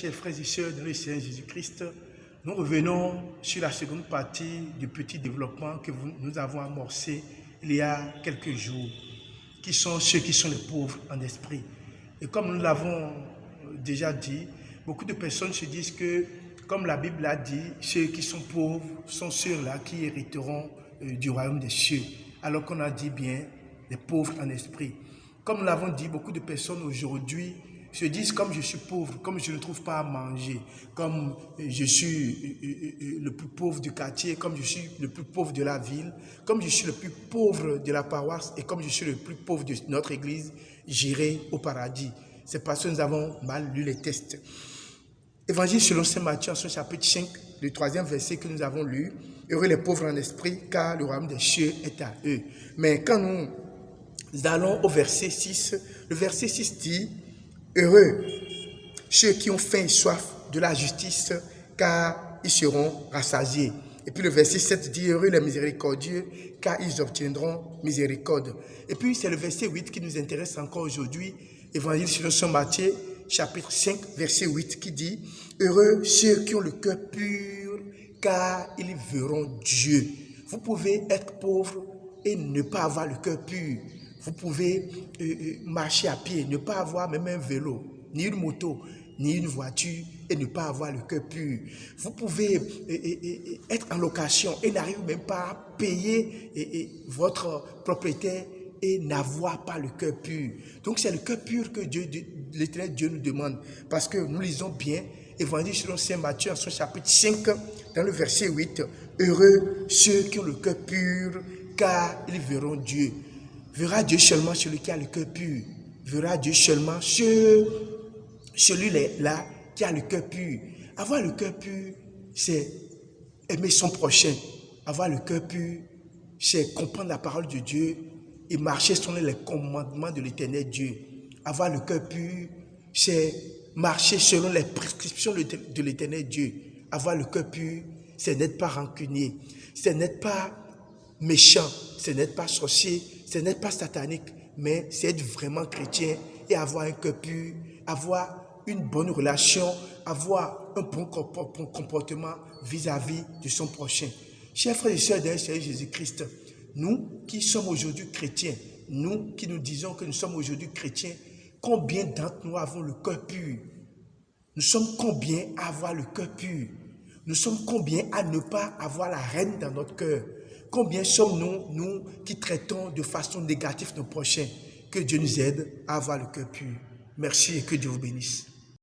chers frères et sœurs dans le Seigneur Jésus-Christ, nous revenons sur la seconde partie du petit développement que nous avons amorcé il y a quelques jours, qui sont ceux qui sont les pauvres en esprit. Et comme nous l'avons déjà dit, beaucoup de personnes se disent que, comme la Bible l'a dit, ceux qui sont pauvres sont ceux-là qui hériteront du royaume des cieux, alors qu'on a dit bien les pauvres en esprit. Comme nous l'avons dit, beaucoup de personnes aujourd'hui se disent, comme je suis pauvre, comme je ne trouve pas à manger, comme je suis le plus pauvre du quartier, comme je suis le plus pauvre de la ville, comme je suis le plus pauvre de la paroisse et comme je suis le plus pauvre de notre église, j'irai au paradis. C'est parce que nous avons mal lu les textes. Évangile selon saint Matthieu, en son chapitre 5, le 3e verset que nous avons lu, « Heureux les pauvres en esprit, car le royaume des cieux est à eux. » Mais quand nous allons au verset 6, le verset 6 dit, « Heureux ceux qui ont faim et soif de la justice, car ils seront rassasiés. » Et puis le verset 7 dit, « Heureux les miséricordieux, car ils obtiendront miséricorde. » Et puis c'est le verset 8 qui nous intéresse encore aujourd'hui, Évangile selon saint Matthieu, chapitre 5, verset 8, qui dit, « Heureux ceux qui ont le cœur pur, car ils verront Dieu. » Vous pouvez être pauvre et ne pas avoir le cœur pur. Vous pouvez marcher à pied, ne pas avoir même un vélo, ni une moto, ni une voiture et ne pas avoir le cœur pur. Vous pouvez être en location et n'arriver même pas à payer votre propriétaire et n'avoir pas le cœur pur. Donc c'est le cœur pur que l'Éternel Dieu nous demande. Parce que nous lisons bien Évangile selon saint Matthieu en son chapitre 5, dans le verset 8, « Heureux ceux qui ont le cœur pur, car ils verront Dieu. » Verra Dieu seulement celui qui a le cœur pur. Verra Dieu seulement celui-là qui a le cœur pur. Avoir le cœur pur, c'est aimer son prochain. Avoir le cœur pur, c'est comprendre la parole de Dieu et marcher selon les commandements de l'Éternel Dieu. Avoir le cœur pur, c'est marcher selon les prescriptions de l'Éternel Dieu. Avoir le cœur pur, c'est n'être pas rancunier, c'est n'être pas méchant, c'est n'être pas sorcier, c'est n'être pas satanique, mais c'est être vraiment chrétien et avoir un cœur pur, avoir une bonne relation, avoir un bon comportement vis-à-vis de son prochain. Chers frères et sœurs dans le Seigneur Jésus-Christ, nous qui sommes aujourd'hui chrétiens, nous qui nous disons que nous sommes aujourd'hui chrétiens, combien d'entre nous avons le cœur pur? Nous sommes combien à avoir le cœur pur? Nous sommes combien à ne pas avoir la haine dans notre cœur? Combien sommes-nous, nous, qui traitons de façon négative nos prochains? Que Dieu nous aide à avoir le cœur pur. Merci et que Dieu vous bénisse.